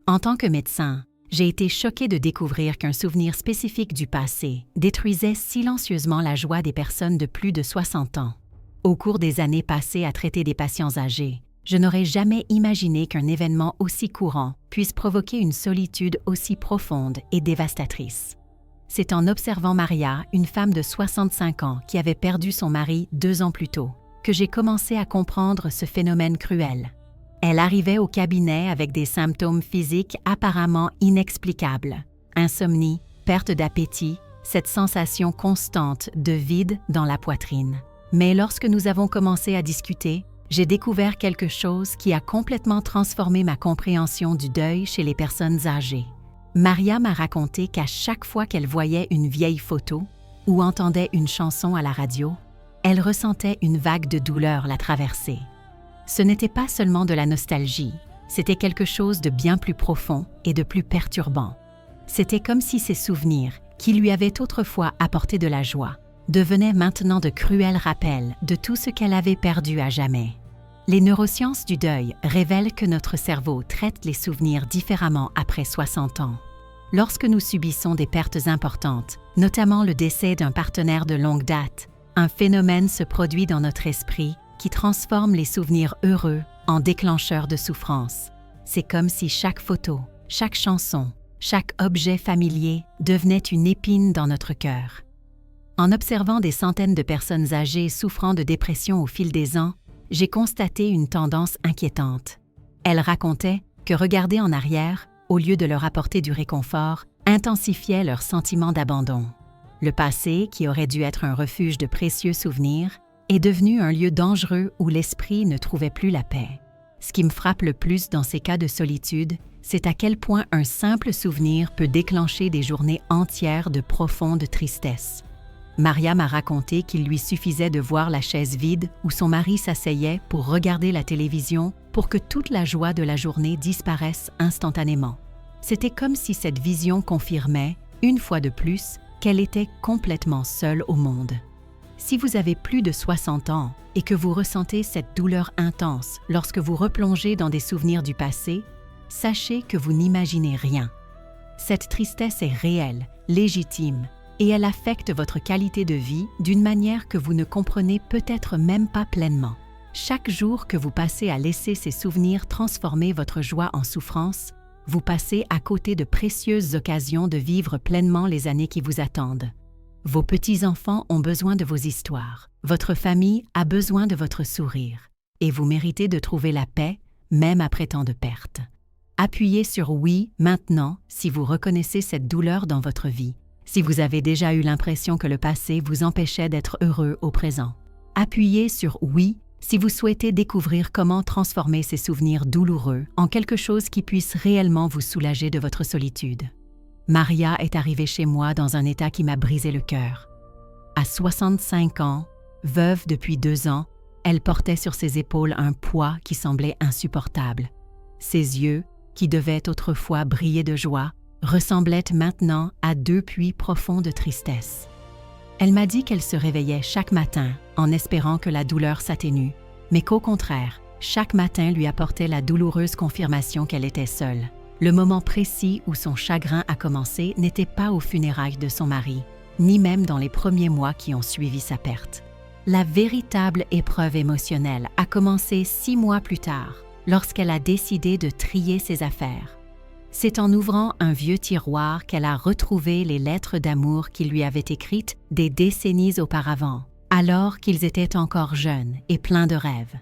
En tant que médecin, j'ai été choquée de découvrir qu'un souvenir spécifique du passé détruisait silencieusement la joie des personnes de plus de 60 ans. Au cours des années passées à traiter des patients âgés, je n'aurais jamais imaginé qu'un événement aussi courant puisse provoquer une solitude aussi profonde et dévastatrice. C'est en observant Maria, une femme de 65 ans qui avait perdu son mari 2 ans plus tôt, que j'ai commencé à comprendre ce phénomène cruel. Elle arrivait au cabinet avec des symptômes physiques apparemment inexplicables. Insomnie, perte d'appétit, cette sensation constante de vide dans la poitrine. Mais lorsque nous avons commencé à discuter, j'ai découvert quelque chose qui a complètement transformé ma compréhension du deuil chez les personnes âgées. Maria m'a raconté qu'à chaque fois qu'elle voyait une vieille photo ou entendait une chanson à la radio, elle ressentait une vague de douleur la traverser. Ce n'était pas seulement de la nostalgie, c'était quelque chose de bien plus profond et de plus perturbant. C'était comme si ces souvenirs, qui lui avaient autrefois apporté de la joie, devenaient maintenant de cruels rappels de tout ce qu'elle avait perdu à jamais. Les neurosciences du deuil révèlent que notre cerveau traite les souvenirs différemment après 60 ans. Lorsque nous subissons des pertes importantes, notamment le décès d'un partenaire de longue date, un phénomène se produit dans notre esprit qui transforme les souvenirs heureux en déclencheurs de souffrance. C'est comme si chaque photo, chaque chanson, chaque objet familier devenait une épine dans notre cœur. En observant des centaines de personnes âgées souffrant de dépression au fil des ans, j'ai constaté une tendance inquiétante. Elles racontaient que regarder en arrière, au lieu de leur apporter du réconfort, intensifiait leur sentiment d'abandon. Le passé, qui aurait dû être un refuge de précieux souvenirs, est devenu un lieu dangereux où l'esprit ne trouvait plus la paix. Ce qui me frappe le plus dans ces cas de solitude, c'est à quel point un simple souvenir peut déclencher des journées entières de profonde tristesse. Maria m'a raconté qu'il lui suffisait de voir la chaise vide où son mari s'asseyait pour regarder la télévision pour que toute la joie de la journée disparaisse instantanément. C'était comme si cette vision confirmait, une fois de plus, qu'elle était complètement seule au monde. Si vous avez plus de 60 ans et que vous ressentez cette douleur intense lorsque vous replongez dans des souvenirs du passé, sachez que vous n'imaginez rien. Cette tristesse est réelle, légitime, et elle affecte votre qualité de vie d'une manière que vous ne comprenez peut-être même pas pleinement. Chaque jour que vous passez à laisser ces souvenirs transformer votre joie en souffrance, vous passez à côté de précieuses occasions de vivre pleinement les années qui vous attendent. Vos petits-enfants ont besoin de vos histoires, votre famille a besoin de votre sourire, et vous méritez de trouver la paix, même après tant de pertes. Appuyez sur « oui » maintenant si vous reconnaissez cette douleur dans votre vie, si vous avez déjà eu l'impression que le passé vous empêchait d'être heureux au présent. Appuyez sur « oui » si vous souhaitez découvrir comment transformer ces souvenirs douloureux en quelque chose qui puisse réellement vous soulager de votre solitude. Maria est arrivée chez moi dans un état qui m'a brisé le cœur. À 65 ans, veuve depuis 2 ans, elle portait sur ses épaules un poids qui semblait insupportable. Ses yeux, qui devaient autrefois briller de joie, ressemblaient maintenant à 2 puits profonds de tristesse. Elle m'a dit qu'elle se réveillait chaque matin en espérant que la douleur s'atténue, mais qu'au contraire, chaque matin lui apportait la douloureuse confirmation qu'elle était seule. Le moment précis où son chagrin a commencé n'était pas aux funérailles de son mari, ni même dans les premiers mois qui ont suivi sa perte. La véritable épreuve émotionnelle a commencé 6 mois plus tard, lorsqu'elle a décidé de trier ses affaires. C'est en ouvrant un vieux tiroir qu'elle a retrouvé les lettres d'amour qu'il lui avait écrites des décennies auparavant, alors qu'ils étaient encore jeunes et pleins de rêves.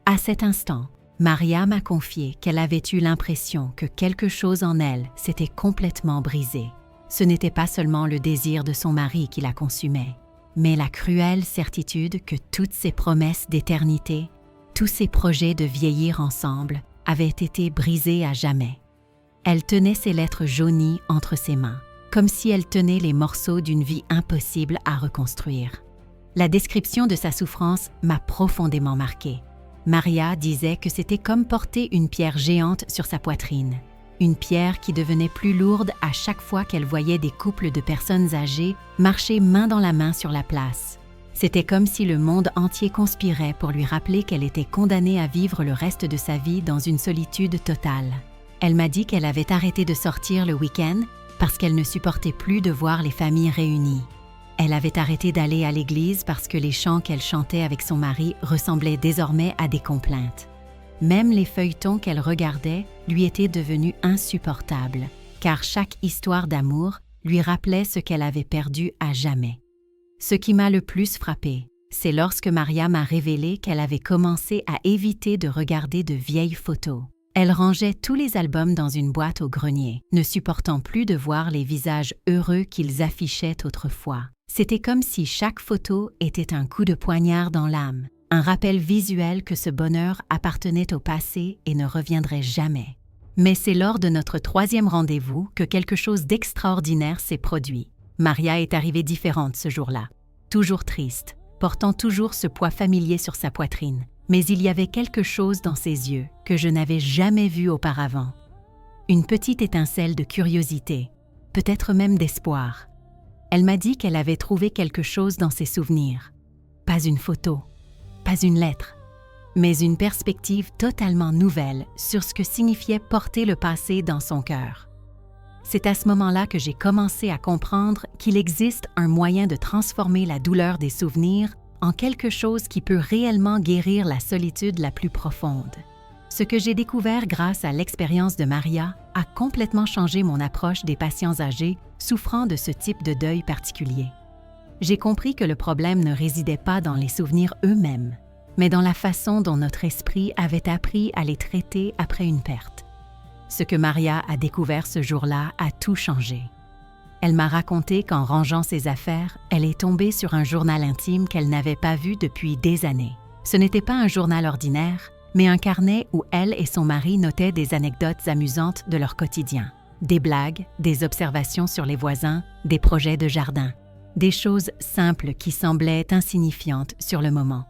À cet instant, Maria m'a confié qu'elle avait eu l'impression que quelque chose en elle s'était complètement brisé. Ce n'était pas seulement le désir de son mari qui la consumait, mais la cruelle certitude que toutes ses promesses d'éternité, tous ses projets de vieillir ensemble avaient été brisés à jamais. Elle tenait ses lettres jaunies entre ses mains, comme si elle tenait les morceaux d'une vie impossible à reconstruire. La description de sa souffrance m'a profondément marquée. Maria disait que c'était comme porter une pierre géante sur sa poitrine, une pierre qui devenait plus lourde à chaque fois qu'elle voyait des couples de personnes âgées marcher main dans la main sur la place. C'était comme si le monde entier conspirait pour lui rappeler qu'elle était condamnée à vivre le reste de sa vie dans une solitude totale. Elle m'a dit qu'elle avait arrêté de sortir le week-end parce qu'elle ne supportait plus de voir les familles réunies. Elle avait arrêté d'aller à l'église parce que les chants qu'elle chantait avec son mari ressemblaient désormais à des complaintes. Même les feuilletons qu'elle regardait lui étaient devenus insupportables, car chaque histoire d'amour lui rappelait ce qu'elle avait perdu à jamais. Ce qui m'a le plus frappée, c'est lorsque Maria m'a révélé qu'elle avait commencé à éviter de regarder de vieilles photos. Elle rangeait tous les albums dans une boîte au grenier, ne supportant plus de voir les visages heureux qu'ils affichaient autrefois. C'était comme si chaque photo était un coup de poignard dans l'âme, un rappel visuel que ce bonheur appartenait au passé et ne reviendrait jamais. Mais c'est lors de notre 3e rendez-vous que quelque chose d'extraordinaire s'est produit. Maria est arrivée différente ce jour-là, toujours triste, portant toujours ce poids familier sur sa poitrine. Mais il y avait quelque chose dans ses yeux que je n'avais jamais vu auparavant. Une petite étincelle de curiosité, peut-être même d'espoir. Elle m'a dit qu'elle avait trouvé quelque chose dans ses souvenirs. Pas une photo, pas une lettre, mais une perspective totalement nouvelle sur ce que signifiait porter le passé dans son cœur. C'est à ce moment-là que j'ai commencé à comprendre qu'il existe un moyen de transformer la douleur des souvenirs en quelque chose qui peut réellement guérir la solitude la plus profonde. Ce que j'ai découvert grâce à l'expérience de Maria a complètement changé mon approche des patients âgés souffrant de ce type de deuil particulier. J'ai compris que le problème ne résidait pas dans les souvenirs eux-mêmes, mais dans la façon dont notre esprit avait appris à les traiter après une perte. Ce que Maria a découvert ce jour-là a tout changé. Elle m'a raconté qu'en rangeant ses affaires, elle est tombée sur un journal intime qu'elle n'avait pas vu depuis des années. Ce n'était pas un journal ordinaire, mais un carnet où elle et son mari notaient des anecdotes amusantes de leur quotidien. Des blagues, des observations sur les voisins, des projets de jardin. Des choses simples qui semblaient insignifiantes sur le moment.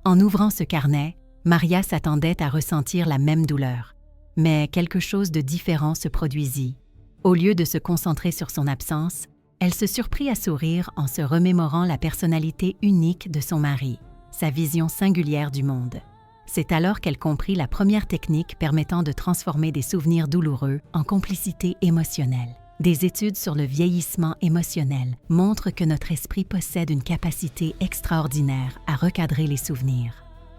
En ouvrant ce carnet, Maria s'attendait à ressentir la même douleur. Mais quelque chose de différent se produisit. Au lieu de se concentrer sur son absence, elle se surprit à sourire en se remémorant la personnalité unique de son mari, sa vision singulière du monde. C'est alors qu'elle comprit la première technique permettant de transformer des souvenirs douloureux en complicité émotionnelle. Des études sur le vieillissement émotionnel montrent que notre esprit possède une capacité extraordinaire à recadrer les souvenirs.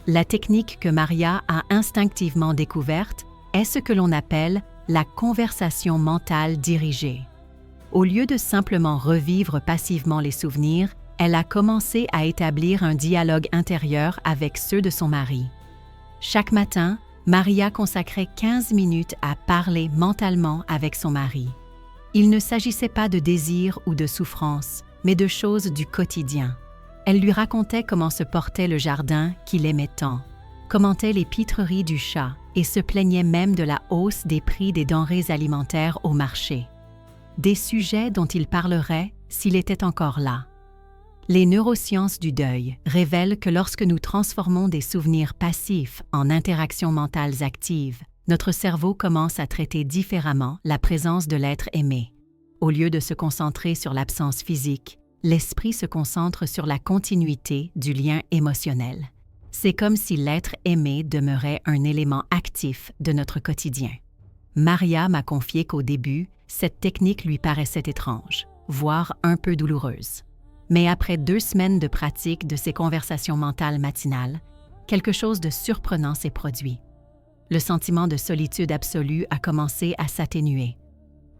La technique que Maria a instinctivement découverte est ce que l'on appelle la conversation mentale dirigée. Au lieu de simplement revivre passivement les souvenirs, elle a commencé à établir un dialogue intérieur avec ceux de son mari. Chaque matin, Maria consacrait 15 minutes à parler mentalement avec son mari. Il ne s'agissait pas de désir ou de souffrance, mais de choses du quotidien. Elle lui racontait comment se portait le jardin qu'il aimait tant, commentait les pitreries du chat et se plaignait même de la hausse des prix des denrées alimentaires au marché. Des sujets dont il parlerait s'il était encore là. Les neurosciences du deuil révèlent que lorsque nous transformons des souvenirs passifs en interactions mentales actives, notre cerveau commence à traiter différemment la présence de l'être aimé. Au lieu de se concentrer sur l'absence physique, l'esprit se concentre sur la continuité du lien émotionnel. C'est comme si l'être aimé demeurait un élément actif de notre quotidien. Maria m'a confié qu'au début, cette technique lui paraissait étrange, voire un peu douloureuse. Mais après 2 semaines de pratique de ces conversations mentales matinales, quelque chose de surprenant s'est produit. Le sentiment de solitude absolue a commencé à s'atténuer.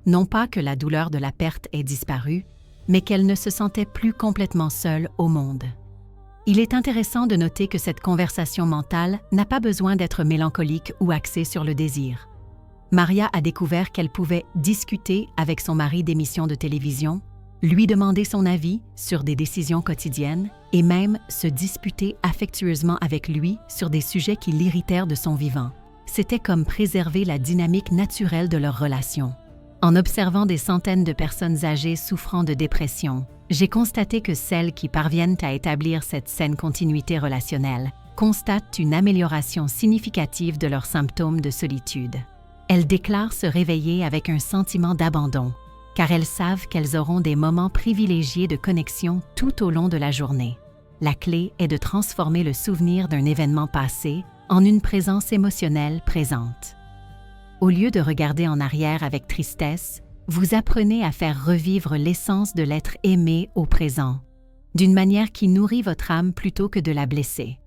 Non pas que la douleur de la perte ait disparu, mais qu'elle ne se sentait plus complètement seule au monde. Il est intéressant de noter que cette conversation mentale n'a pas besoin d'être mélancolique ou axée sur le désir. Maria a découvert qu'elle pouvait discuter avec son mari d'émissions de télévision, lui demander son avis sur des décisions quotidiennes et même se disputer affectueusement avec lui sur des sujets qui l'irritèrent de son vivant. C'était comme préserver la dynamique naturelle de leur relation. En observant des centaines de personnes âgées souffrant de dépression, j'ai constaté que celles qui parviennent à établir cette saine continuité relationnelle constatent une amélioration significative de leurs symptômes de solitude. Elles déclarent se réveiller avec un sentiment d'abandon, car elles savent qu'elles auront des moments privilégiés de connexion tout au long de la journée. La clé est de transformer le souvenir d'un événement passé en une présence émotionnelle présente. Au lieu de regarder en arrière avec tristesse, vous apprenez à faire revivre l'essence de l'être aimé au présent, d'une manière qui nourrit votre âme plutôt que de la blesser.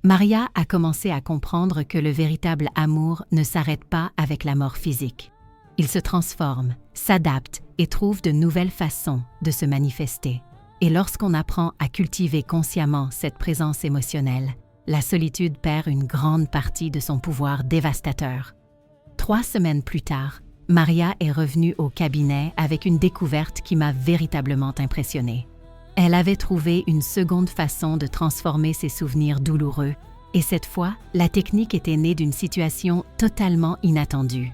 Maria a commencé à comprendre que le véritable amour ne s'arrête pas avec la mort physique. Il se transforme, s'adapte et trouve de nouvelles façons de se manifester. Et lorsqu'on apprend à cultiver consciemment cette présence émotionnelle, la solitude perd une grande partie de son pouvoir dévastateur. 3 semaines plus tard, Maria est revenue au cabinet avec une découverte qui m'a véritablement impressionnée. Elle avait trouvé une seconde façon de transformer ses souvenirs douloureux, et cette fois, la technique était née d'une situation totalement inattendue.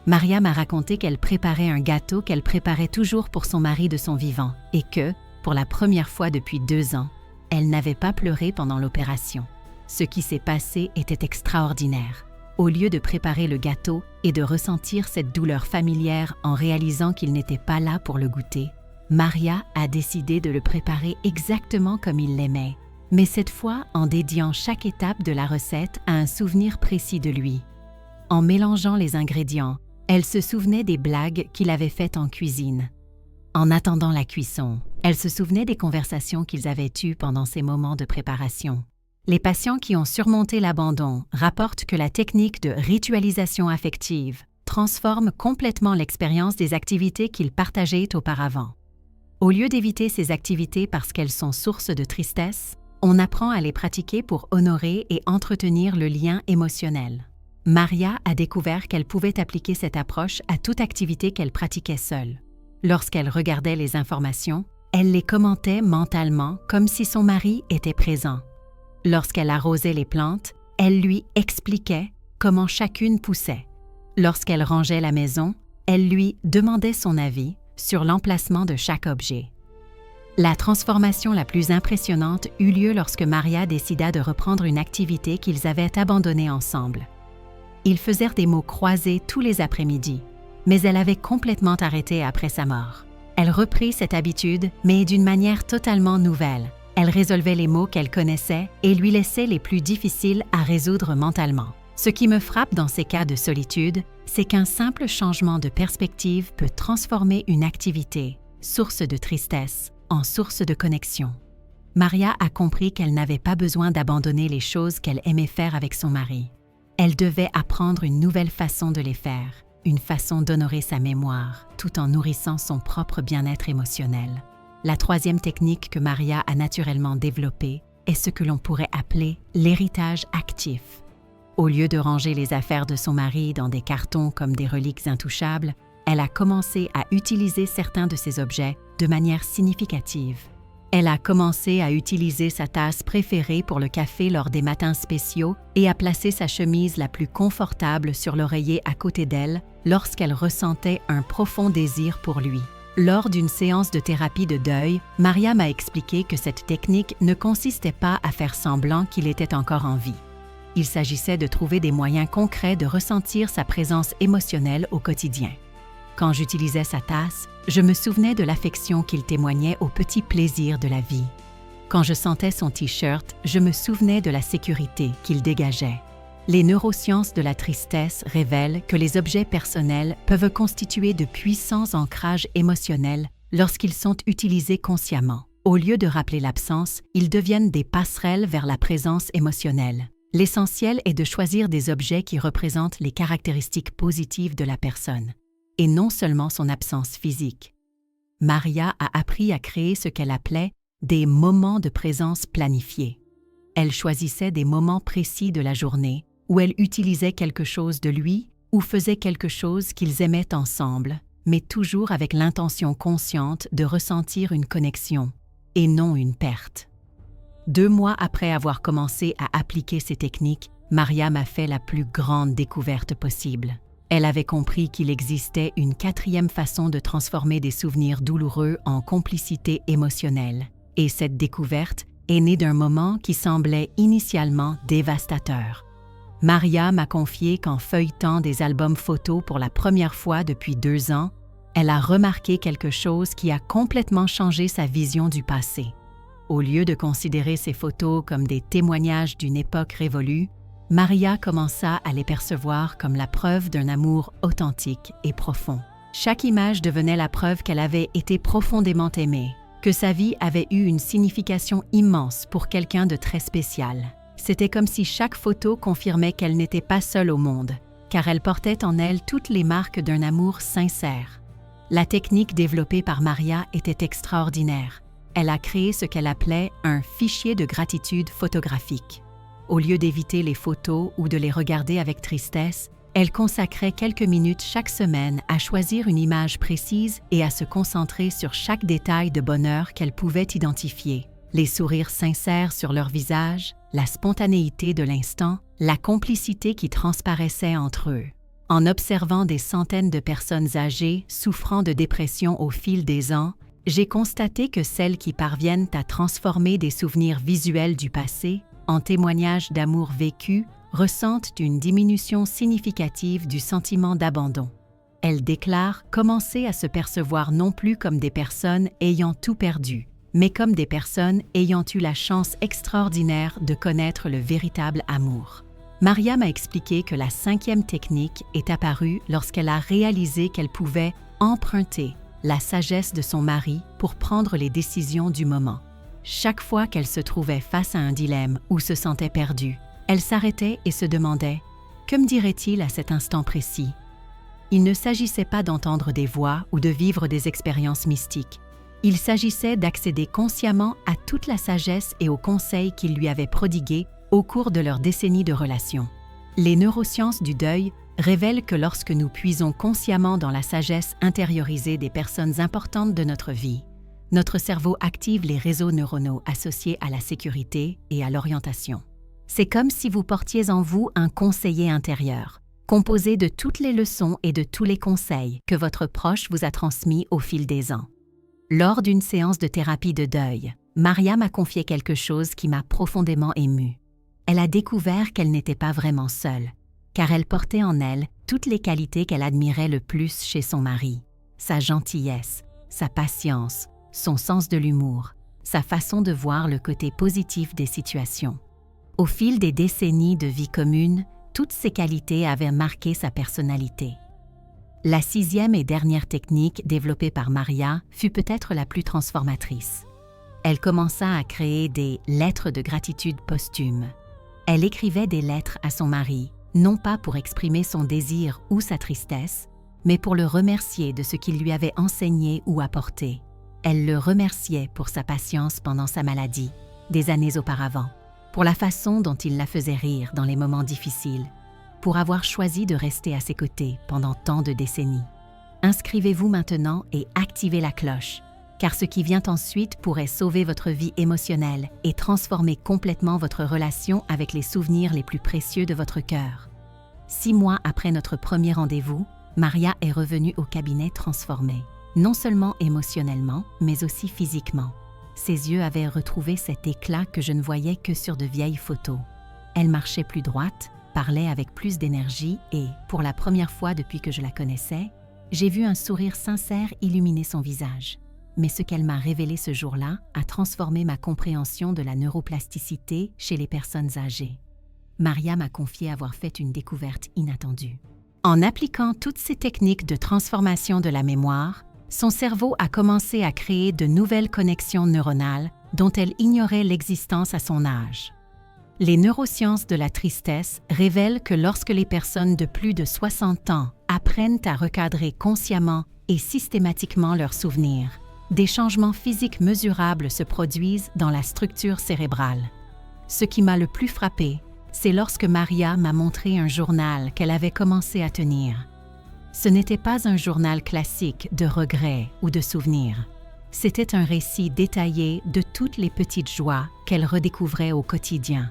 Maria m'a raconté qu'elle préparait un gâteau qu'elle préparait toujours pour son mari de son vivant, et que, pour la première fois depuis 2 ans, elle n'avait pas pleuré pendant l'opération. Ce qui s'est passé était extraordinaire. Au lieu de préparer le gâteau et de ressentir cette douleur familière en réalisant qu'il n'était pas là pour le goûter, Maria a décidé de le préparer exactement comme il l'aimait, mais cette fois en dédiant chaque étape de la recette à un souvenir précis de lui. En mélangeant les ingrédients, elle se souvenait des blagues qu'il avait faites en cuisine. En attendant la cuisson, elle se souvenait des conversations qu'ils avaient eues pendant ces moments de préparation. Les patients qui ont surmonté l'abandon rapportent que la technique de ritualisation affective transforme complètement l'expérience des activités qu'ils partageaient auparavant. Au lieu d'éviter ces activités parce qu'elles sont source de tristesse, on apprend à les pratiquer pour honorer et entretenir le lien émotionnel. Maria a découvert qu'elle pouvait appliquer cette approche à toute activité qu'elle pratiquait seule. Lorsqu'elle regardait les informations, elle les commentait mentalement comme si son mari était présent. Lorsqu'elle arrosait les plantes, elle lui expliquait comment chacune poussait. Lorsqu'elle rangeait la maison, elle lui demandait son avis sur l'emplacement de chaque objet. La transformation la plus impressionnante eut lieu lorsque Maria décida de reprendre une activité qu'ils avaient abandonnée ensemble. Ils faisèrent des mots croisés tous les après-midi, mais elle avait complètement arrêté après sa mort. Elle reprit cette habitude, mais d'une manière totalement nouvelle. Elle résolvait les mots qu'elle connaissait et lui laissait les plus difficiles à résoudre mentalement. Ce qui me frappe dans ces cas de solitude, c'est qu'un simple changement de perspective peut transformer une activité, source de tristesse, en source de connexion. Maria a compris qu'elle n'avait pas besoin d'abandonner les choses qu'elle aimait faire avec son mari. Elle devait apprendre une nouvelle façon de les faire, une façon d'honorer sa mémoire, tout en nourrissant son propre bien-être émotionnel. La 3e technique que Maria a naturellement développée est ce que l'on pourrait appeler l'héritage actif. Au lieu de ranger les affaires de son mari dans des cartons comme des reliques intouchables, elle a commencé à utiliser certains de ces objets de manière significative. Elle a commencé à utiliser sa tasse préférée pour le café lors des matins spéciaux et à placer sa chemise la plus confortable sur l'oreiller à côté d'elle lorsqu'elle ressentait un profond désir pour lui. Lors d'une séance de thérapie de deuil, Maria m'a expliqué que cette technique ne consistait pas à faire semblant qu'il était encore en vie. Il s'agissait de trouver des moyens concrets de ressentir sa présence émotionnelle au quotidien. Quand j'utilisais sa tasse, je me souvenais de l'affection qu'il témoignait aux petits plaisirs de la vie. Quand je sentais son t-shirt, je me souvenais de la sécurité qu'il dégageait. Les neurosciences de la tristesse révèlent que les objets personnels peuvent constituer de puissants ancrages émotionnels lorsqu'ils sont utilisés consciemment. Au lieu de rappeler l'absence, ils deviennent des passerelles vers la présence émotionnelle. L'essentiel est de choisir des objets qui représentent les caractéristiques positives de la personne, et non seulement son absence physique. Maria a appris à créer ce qu'elle appelait des moments de présence planifiés. Elle choisissait des moments précis de la journée où elle utilisait quelque chose de lui ou faisait quelque chose qu'ils aimaient ensemble, mais toujours avec l'intention consciente de ressentir une connexion et non une perte. 2 mois après avoir commencé à appliquer ces techniques, Maria m'a fait la plus grande découverte possible. Elle avait compris qu'il existait une 4e façon de transformer des souvenirs douloureux en complicité émotionnelle, et cette découverte est née d'un moment qui semblait initialement dévastateur. Maria m'a confié qu'en feuilletant des albums photos pour la première fois depuis 2 ans, elle a remarqué quelque chose qui a complètement changé sa vision du passé. Au lieu de considérer ces photos comme des témoignages d'une époque révolue, Maria commença à les percevoir comme la preuve d'un amour authentique et profond. Chaque image devenait la preuve qu'elle avait été profondément aimée, que sa vie avait eu une signification immense pour quelqu'un de très spécial. C'était comme si chaque photo confirmait qu'elle n'était pas seule au monde, car elle portait en elle toutes les marques d'un amour sincère. La technique développée par Maria était extraordinaire. Elle a créé ce qu'elle appelait un fichier de gratitude photographique. Au lieu d'éviter les photos ou de les regarder avec tristesse, elle consacrait quelques minutes chaque semaine à choisir une image précise et à se concentrer sur chaque détail de bonheur qu'elle pouvait identifier. Les sourires sincères sur leur visage, la spontanéité de l'instant, la complicité qui transparaissait entre eux. En observant des centaines de personnes âgées souffrant de dépression au fil des ans, j'ai constaté que celles qui parviennent à transformer des souvenirs visuels du passé en témoignages d'amour vécu ressentent une diminution significative du sentiment d'abandon. Elles déclarent commencer à se percevoir non plus comme des personnes ayant tout perdu, mais comme des personnes ayant eu la chance extraordinaire de connaître le véritable amour. Maria m'a expliqué que la 5e technique est apparue lorsqu'elle a réalisé qu'elle pouvait emprunter la sagesse de son mari pour prendre les décisions du moment. Chaque fois qu'elle se trouvait face à un dilemme ou se sentait perdue, elle s'arrêtait et se demandait « Que me dirait-il à cet instant précis ?» Il ne s'agissait pas d'entendre des voix ou de vivre des expériences mystiques. Il s'agissait d'accéder consciemment à toute la sagesse et aux conseils qu'il lui avait prodigués au cours de leur décennie de relation. Les neurosciences du deuil révèlent que lorsque nous puisons consciemment dans la sagesse intériorisée des personnes importantes de notre vie, notre cerveau active les réseaux neuronaux associés à la sécurité et à l'orientation. C'est comme si vous portiez en vous un conseiller intérieur, composé de toutes les leçons et de tous les conseils que votre proche vous a transmis au fil des ans. Lors d'une séance de thérapie de deuil, Maria m'a confié quelque chose qui m'a profondément émue. Elle a découvert qu'elle n'était pas vraiment seule, car elle portait en elle toutes les qualités qu'elle admirait le plus chez son mari. Sa gentillesse, sa patience, son sens de l'humour, sa façon de voir le côté positif des situations. Au fil des décennies de vie commune, toutes ces qualités avaient marqué sa personnalité. La 6e et dernière technique développée par Maria fut peut-être la plus transformatrice. Elle commença à créer des lettres de gratitude posthumes. Elle écrivait des lettres à son mari, non pas pour exprimer son désir ou sa tristesse, mais pour le remercier de ce qu'il lui avait enseigné ou apporté. Elle le remerciait pour sa patience pendant sa maladie, des années auparavant, pour la façon dont il la faisait rire dans les moments difficiles, pour avoir choisi de rester à ses côtés pendant tant de décennies. Inscrivez-vous maintenant et activez la cloche, car ce qui vient ensuite pourrait sauver votre vie émotionnelle et transformer complètement votre relation avec les souvenirs les plus précieux de votre cœur. 6 mois après notre premier rendez-vous, Maria est revenue au cabinet transformée, non seulement émotionnellement, mais aussi physiquement. Ses yeux avaient retrouvé cet éclat que je ne voyais que sur de vieilles photos. Elle marchait plus droite, parlait avec plus d'énergie et, pour la première fois depuis que je la connaissais, j'ai vu un sourire sincère illuminer son visage. Mais ce qu'elle m'a révélé ce jour-là a transformé ma compréhension de la neuroplasticité chez les personnes âgées. Maria m'a confié avoir fait une découverte inattendue. En appliquant toutes ces techniques de transformation de la mémoire, son cerveau a commencé à créer de nouvelles connexions neuronales dont elle ignorait l'existence à son âge. Les neurosciences de la tristesse révèlent que lorsque les personnes de plus de 60 ans apprennent à recadrer consciemment et systématiquement leurs souvenirs, des changements physiques mesurables se produisent dans la structure cérébrale. Ce qui m'a le plus frappé, c'est lorsque Maria m'a montré un journal qu'elle avait commencé à tenir. Ce n'était pas un journal classique de regrets ou de souvenirs. C'était un récit détaillé de toutes les petites joies qu'elle redécouvrait au quotidien.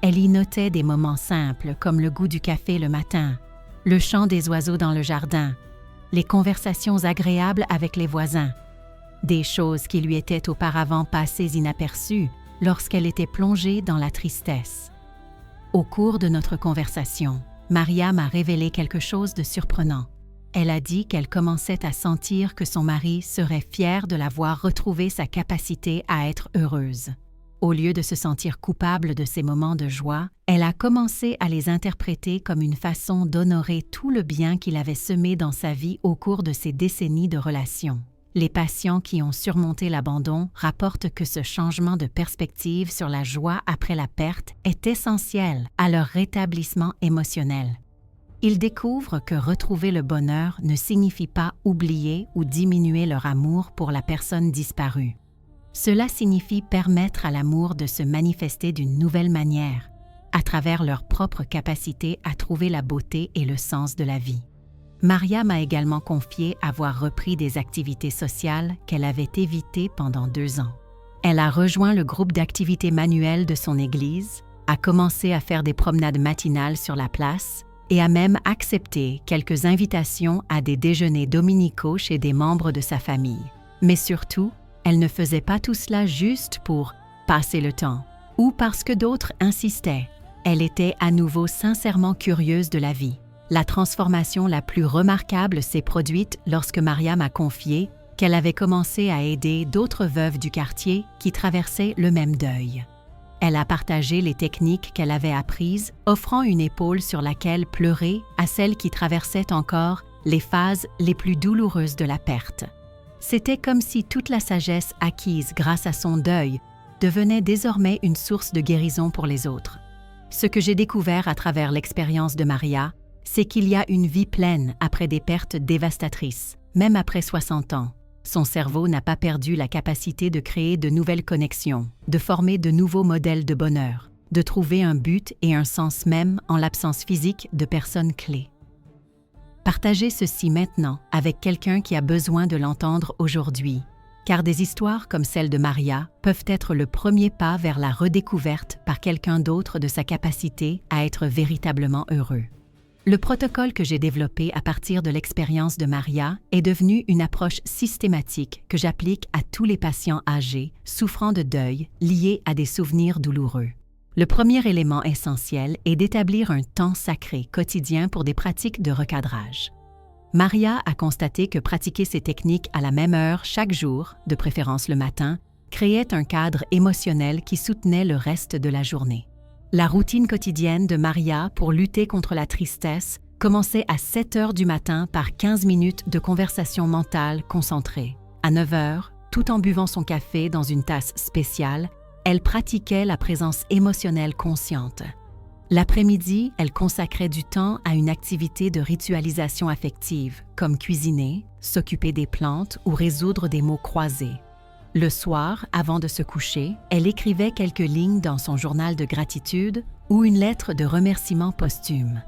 Elle y notait des moments simples comme le goût du café le matin, le chant des oiseaux dans le jardin, les conversations agréables avec les voisins, des choses qui lui étaient auparavant passées inaperçues lorsqu'elle était plongée dans la tristesse. Au cours de notre conversation, Maria m'a révélé quelque chose de surprenant. Elle a dit qu'elle commençait à sentir que son mari serait fier de la voir retrouver sa capacité à être heureuse. Au lieu de se sentir coupable de ces moments de joie, elle a commencé à les interpréter comme une façon d'honorer tout le bien qu'il avait semé dans sa vie au cours de ces décennies de relations. Les patients qui ont surmonté l'abandon rapportent que ce changement de perspective sur la joie après la perte est essentiel à leur rétablissement émotionnel. Ils découvrent que retrouver le bonheur ne signifie pas oublier ou diminuer leur amour pour la personne disparue. Cela signifie permettre à l'amour de se manifester d'une nouvelle manière, à travers leur propre capacité à trouver la beauté et le sens de la vie. Maria m'a également confié avoir repris des activités sociales qu'elle avait évitées pendant 2 ans. Elle a rejoint le groupe d'activités manuelles de son église, a commencé à faire des promenades matinales sur la place et a même accepté quelques invitations à des déjeuners dominicaux chez des membres de sa famille. Mais surtout, elle ne faisait pas tout cela juste pour passer le temps ou parce que d'autres insistaient. Elle était à nouveau sincèrement curieuse de la vie. La transformation la plus remarquable s'est produite lorsque Maria m'a confié qu'elle avait commencé à aider d'autres veuves du quartier qui traversaient le même deuil. Elle a partagé les techniques qu'elle avait apprises, offrant une épaule sur laquelle pleurer à celles qui traversaient encore les phases les plus douloureuses de la perte. C'était comme si toute la sagesse acquise grâce à son deuil devenait désormais une source de guérison pour les autres. Ce que j'ai découvert à travers l'expérience de Maria, c'est qu'il y a une vie pleine après des pertes dévastatrices, même après 60 ans. Son cerveau n'a pas perdu la capacité de créer de nouvelles connexions, de former de nouveaux modèles de bonheur, de trouver un but et un sens même en l'absence physique de personnes clés. Partagez ceci maintenant avec quelqu'un qui a besoin de l'entendre aujourd'hui, car des histoires comme celle de Maria peuvent être le premier pas vers la redécouverte par quelqu'un d'autre de sa capacité à être véritablement heureux. Le protocole que j'ai développé à partir de l'expérience de Maria est devenu une approche systématique que j'applique à tous les patients âgés souffrant de deuil liés à des souvenirs douloureux. Le premier élément essentiel est d'établir un temps sacré quotidien pour des pratiques de recadrage. Maria a constaté que pratiquer ces techniques à la même heure chaque jour, de préférence le matin, créait un cadre émotionnel qui soutenait le reste de la journée. La routine quotidienne de Maria pour lutter contre la tristesse commençait à 7 heures du matin par 15 minutes de conversation mentale concentrée. À 9 heures, tout en buvant son café dans une tasse spéciale, elle pratiquait la présence émotionnelle consciente. L'après-midi, elle consacrait du temps à une activité de ritualisation affective, comme cuisiner, s'occuper des plantes ou résoudre des mots croisés. Le soir, avant de se coucher, elle écrivait quelques lignes dans son journal de gratitude ou une lettre de remerciement posthume.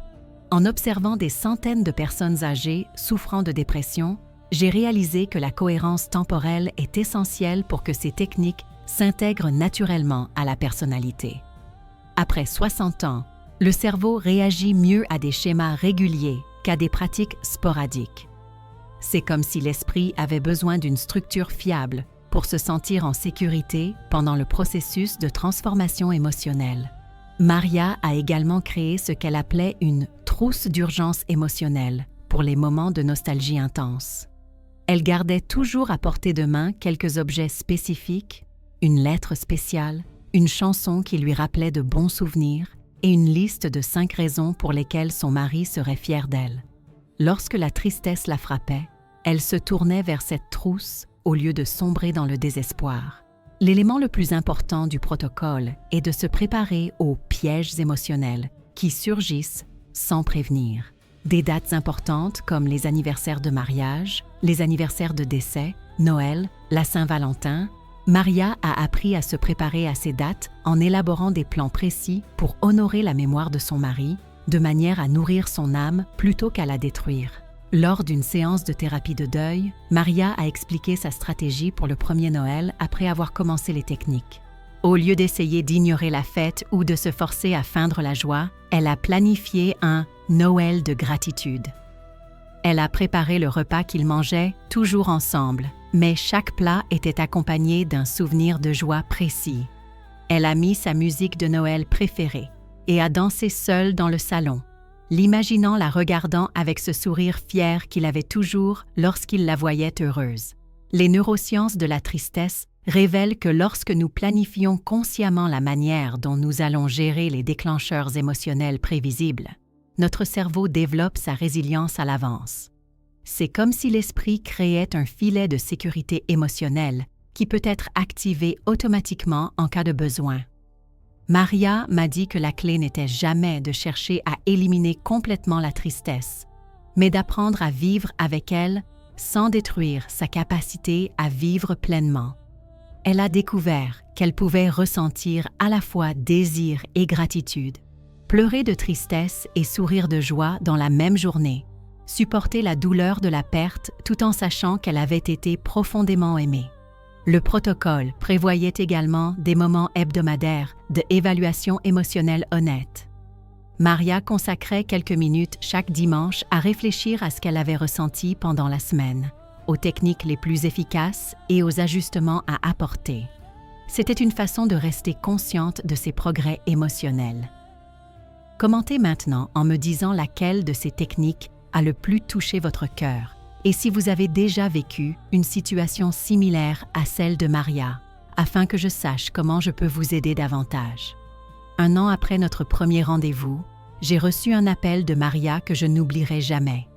En observant des centaines de personnes âgées souffrant de dépression, j'ai réalisé que la cohérence temporelle est essentielle pour que ces techniques s'intègrent naturellement à la personnalité. Après 60 ans, le cerveau réagit mieux à des schémas réguliers qu'à des pratiques sporadiques. C'est comme si l'esprit avait besoin d'une structure fiable pour se sentir en sécurité pendant le processus de transformation émotionnelle. Maria a également créé ce qu'elle appelait une « trousse d'urgence émotionnelle » pour les moments de nostalgie intense. Elle gardait toujours à portée de main quelques objets spécifiques, une lettre spéciale, une chanson qui lui rappelait de bons souvenirs et une liste de 5 raisons pour lesquelles son mari serait fier d'elle. Lorsque la tristesse la frappait, elle se tournait vers cette trousse au lieu de sombrer dans le désespoir. L'élément le plus important du protocole est de se préparer aux pièges émotionnels qui surgissent sans prévenir. Des dates importantes comme les anniversaires de mariage, les anniversaires de décès, Noël, la Saint-Valentin, Maria a appris à se préparer à ces dates en élaborant des plans précis pour honorer la mémoire de son mari, de manière à nourrir son âme plutôt qu'à la détruire. Lors d'une séance de thérapie de deuil, Maria a expliqué sa stratégie pour le premier Noël après avoir commencé les techniques. Au lieu d'essayer d'ignorer la fête ou de se forcer à feindre la joie, elle a planifié un Noël de gratitude. Elle a préparé le repas qu'ils mangeaient toujours ensemble, mais chaque plat était accompagné d'un souvenir de joie précis. Elle a mis sa musique de Noël préférée et a dansé seule dans le salon, l'imaginant la regardant avec ce sourire fier qu'il avait toujours lorsqu'il la voyait heureuse. Les neurosciences de la tristesse révèle que lorsque nous planifions consciemment la manière dont nous allons gérer les déclencheurs émotionnels prévisibles, notre cerveau développe sa résilience à l'avance. C'est comme si l'esprit créait un filet de sécurité émotionnelle qui peut être activé automatiquement en cas de besoin. Maria m'a dit que la clé n'était jamais de chercher à éliminer complètement la tristesse, mais d'apprendre à vivre avec elle sans détruire sa capacité à vivre pleinement. Elle a découvert qu'elle pouvait ressentir à la fois désir et gratitude, pleurer de tristesse et sourire de joie dans la même journée, supporter la douleur de la perte tout en sachant qu'elle avait été profondément aimée. Le protocole prévoyait également des moments hebdomadaires d'évaluation émotionnelle honnête. Maria consacrait quelques minutes chaque dimanche à réfléchir à ce qu'elle avait ressenti pendant la semaine, aux techniques les plus efficaces et aux ajustements à apporter. C'était une façon de rester consciente de ses progrès émotionnels. Commentez maintenant en me disant laquelle de ces techniques a le plus touché votre cœur et si vous avez déjà vécu une situation similaire à celle de Maria, afin que je sache comment je peux vous aider davantage. 1 an après notre premier rendez-vous, j'ai reçu un appel de Maria que je n'oublierai jamais.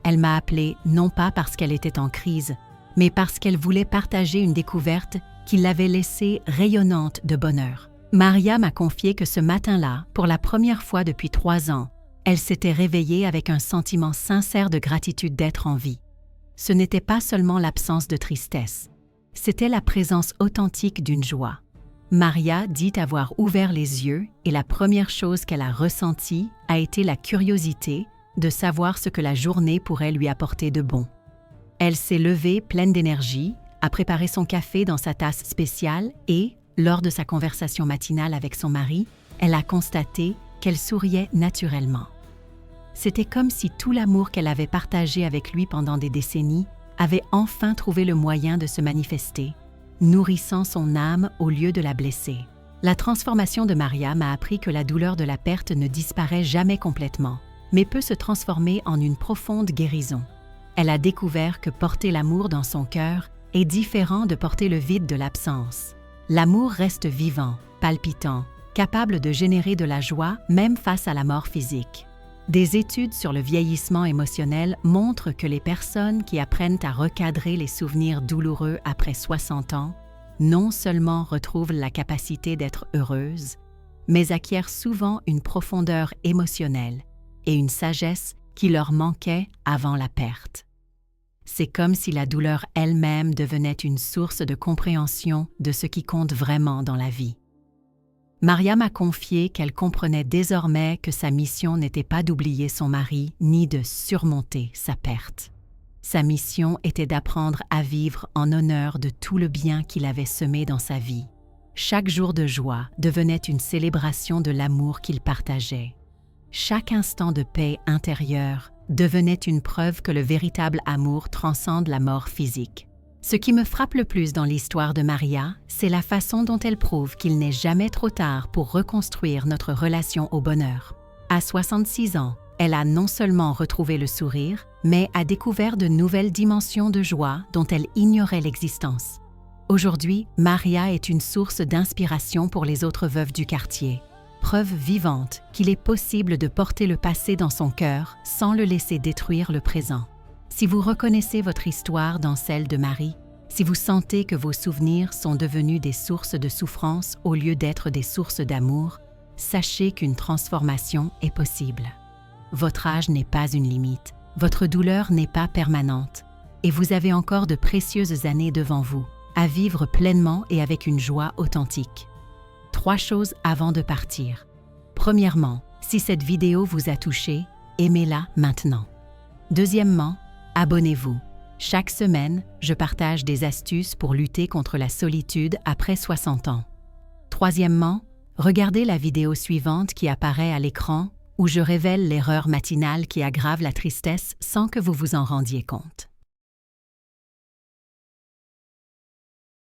Elle m'a appelé non pas parce qu'elle était en crise, mais parce qu'elle voulait partager une découverte qui l'avait laissée rayonnante de bonheur. Maria m'a confié que ce matin-là, pour la première fois depuis 3 ans, elle s'était réveillée avec un sentiment sincère de gratitude d'être en vie. Ce n'était pas seulement l'absence de tristesse, c'était la présence authentique d'une joie. Maria dit avoir ouvert les yeux et la première chose qu'elle a ressentie a été la curiosité de savoir ce que la journée pourrait lui apporter de bon. Elle s'est levée pleine d'énergie, a préparé son café dans sa tasse spéciale et, lors de sa conversation matinale avec son mari, elle a constaté qu'elle souriait naturellement. C'était comme si tout l'amour qu'elle avait partagé avec lui pendant des décennies avait enfin trouvé le moyen de se manifester, nourrissant son âme au lieu de la blesser. La transformation de Maria m'a appris que la douleur de la perte ne disparaît jamais complètement, mais peut se transformer en une profonde guérison. Elle a découvert que porter l'amour dans son cœur est différent de porter le vide de l'absence. L'amour reste vivant, palpitant, capable de générer de la joie même face à la mort physique. Des études sur le vieillissement émotionnel montrent que les personnes qui apprennent à recadrer les souvenirs douloureux après 60 ans non seulement retrouvent la capacité d'être heureuses, mais acquièrent souvent une profondeur émotionnelle et une sagesse qui leur manquait avant la perte. C'est comme si la douleur elle-même devenait une source de compréhension de ce qui compte vraiment dans la vie. Maria m'a confié qu'elle comprenait désormais que sa mission n'était pas d'oublier son mari ni de surmonter sa perte. Sa mission était d'apprendre à vivre en honneur de tout le bien qu'il avait semé dans sa vie. Chaque jour de joie devenait une célébration de l'amour qu'il partageait. Chaque instant de paix intérieure devenait une preuve que le véritable amour transcende la mort physique. Ce qui me frappe le plus dans l'histoire de Maria, c'est la façon dont elle prouve qu'il n'est jamais trop tard pour reconstruire notre relation au bonheur. À 66 ans, elle a non seulement retrouvé le sourire, mais a découvert de nouvelles dimensions de joie dont elle ignorait l'existence. Aujourd'hui, Maria est une source d'inspiration pour les autres veuves du quartier. Preuve vivante qu'il est possible de porter le passé dans son cœur sans le laisser détruire le présent. Si vous reconnaissez votre histoire dans celle de Marie, si vous sentez que vos souvenirs sont devenus des sources de souffrance au lieu d'être des sources d'amour, sachez qu'une transformation est possible. Votre âge n'est pas une limite, votre douleur n'est pas permanente, et vous avez encore de précieuses années devant vous, à vivre pleinement et avec une joie authentique. 3 choses avant de partir. Premièrement, si cette vidéo vous a touché, aimez-la maintenant. Deuxièmement, abonnez-vous. Chaque semaine, je partage des astuces pour lutter contre la solitude après 60 ans. Troisièmement, regardez la vidéo suivante qui apparaît à l'écran où je révèle l'erreur matinale qui aggrave la tristesse sans que vous vous en rendiez compte.